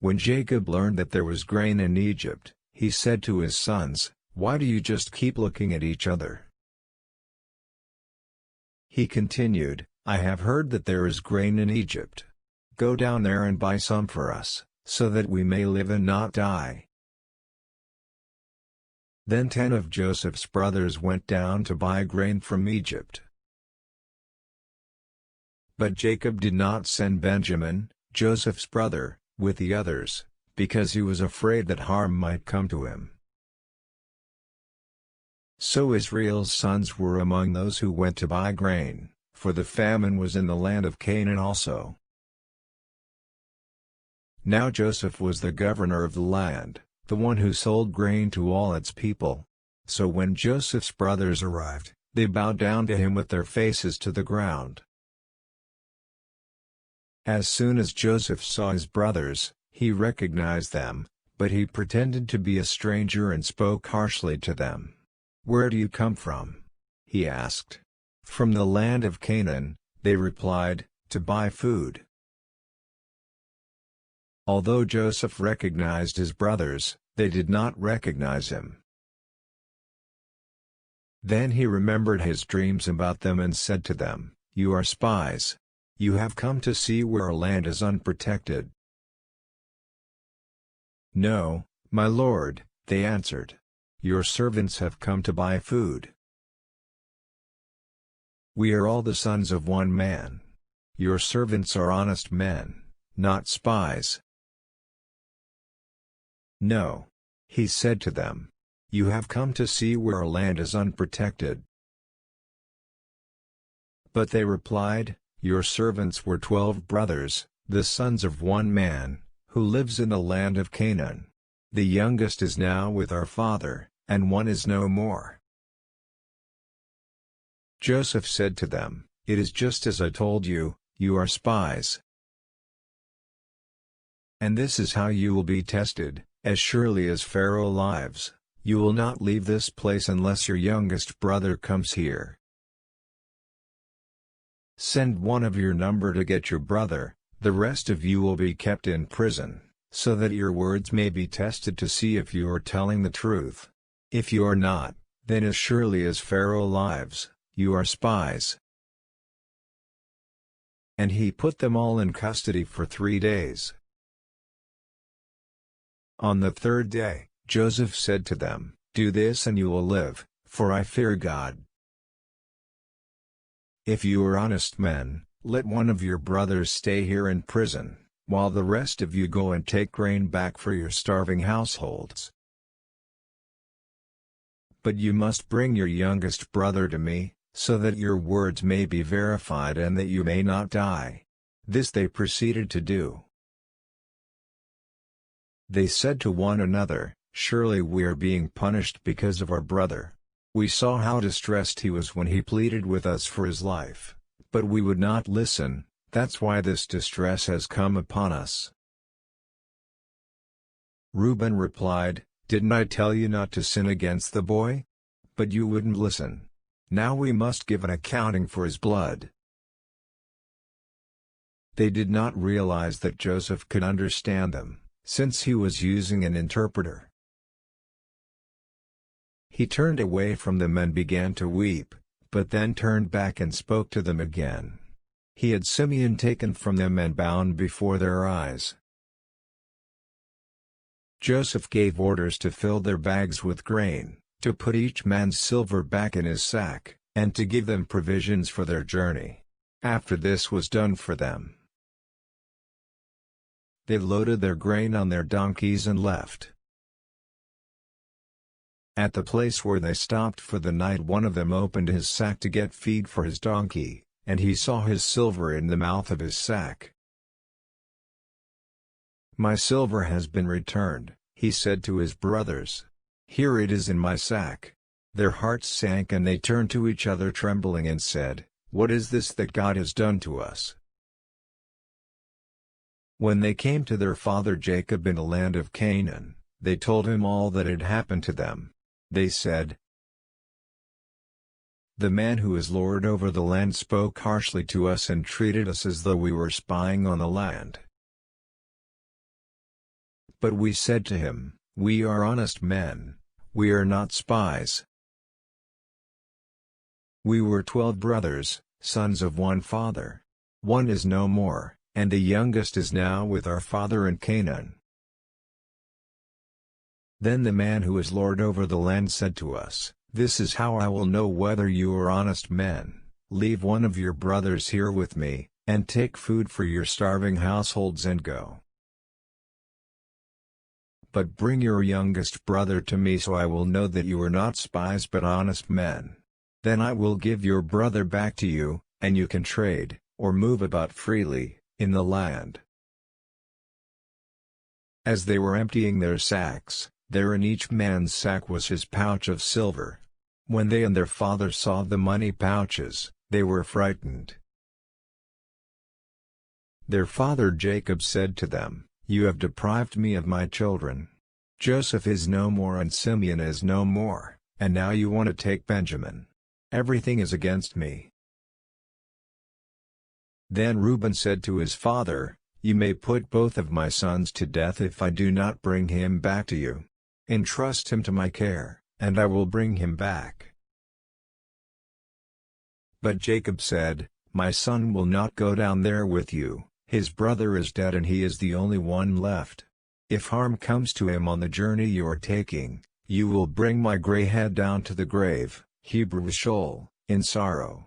When Jacob learned that there was grain in Egypt, he said to his sons, "Why do you just keep looking at each other?" He continued, "I have heard that there is grain in Egypt. Go down there and buy some for us, so that we may live and not die." Then 10 of Joseph's brothers went down to buy grain from Egypt. But Jacob did not send Benjamin, Joseph's brother, with the others, because he was afraid that harm might come to him. So Israel's sons were among those who went to buy grain, for the famine was in the land of Canaan also. Now Joseph was the governor of the land, the one who sold grain to all its people. So when Joseph's brothers arrived, they bowed down to him with their faces to the ground. As soon as Joseph saw his brothers, he recognized them, but he pretended to be a stranger and spoke harshly to them. "Where do you come from?" he asked. "From the land of Canaan," they replied, "to buy food." Although Joseph recognized his brothers, they did not recognize him. Then he remembered his dreams about them and said to them, "You are spies. You have come to see where our land is unprotected." "No, my lord," they answered. "Your servants have come to buy food. We are all the sons of one man. Your servants are honest men, not spies." "No," he said to them. "You have come to see where our land is unprotected." But they replied, "Your servants were 12 brothers, the sons of one man, who lives in the land of Canaan. The youngest is now with our father, and one is no more." Joseph said to them, "It is just as I told you, you are spies. And this is how you will be tested, as surely as Pharaoh lives, you will not leave this place unless your youngest brother comes here. Send one of your number to get your brother, the rest of you will be kept in prison, so that your words may be tested to see if you are telling the truth. If you are not, then as surely as Pharaoh lives, you are spies." And he put them all in custody for 3 days. On the 3rd day, Joseph said to them, "Do this and you will live, for I fear God. If you are honest men, let one of your brothers stay here in prison, while the rest of you go and take grain back for your starving households. But you must bring your youngest brother to me, so that your words may be verified and that you may not die." This they proceeded to do. They said to one another, "Surely we are being punished because of our brother. We saw how distressed he was when he pleaded with us for his life, but we would not listen, that's why this distress has come upon us." Reuben replied, "Didn't I tell you not to sin against the boy? But you wouldn't listen. Now we must give an accounting for his blood." They did not realize that Joseph could understand them, since he was using an interpreter. He turned away from them and began to weep, but then turned back and spoke to them again. He had Simeon taken from them and bound before their eyes. Joseph gave orders to fill their bags with grain, to put each man's silver back in his sack, and to give them provisions for their journey. After this was done for them, they loaded their grain on their donkeys and left. At the place where they stopped for the night, one of them opened his sack to get feed for his donkey, and he saw his silver in the mouth of his sack. "My silver has been returned," he said to his brothers. "Here it is in my sack." Their hearts sank and they turned to each other trembling and said, "What is this that God has done to us?" When they came to their father Jacob in the land of Canaan, they told him all that had happened to them. They said, "The man who is lord over the land spoke harshly to us and treated us as though we were spying on the land. But we said to him, "We are honest men, we are not spies. We were 12 brothers, sons of one father. One is no more, and the youngest is now with our father in Canaan." Then the man who is lord over the land said to us, "This is how I will know whether you are honest men. Leave one of your brothers here with me, and take food for your starving households and go. But bring your youngest brother to me so I will know that you are not spies but honest men. Then I will give your brother back to you, and you can trade, or move about freely, in the land." As they were emptying their sacks, there in each man's sack was his pouch of silver. When they and their father saw the money pouches, they were frightened. Their father Jacob said to them, "You have deprived me of my children. Joseph is no more and Simeon is no more, and now you want to take Benjamin. Everything is against me." Then Reuben said to his father, "You may put both of my sons to death if I do not bring him back to you. Entrust him to my care, and I will bring him back." But Jacob said, "My son will not go down there with you, his brother is dead and he is the only one left. If harm comes to him on the journey you are taking, you will bring my gray head down to the grave, Hebrew Sheol, in sorrow."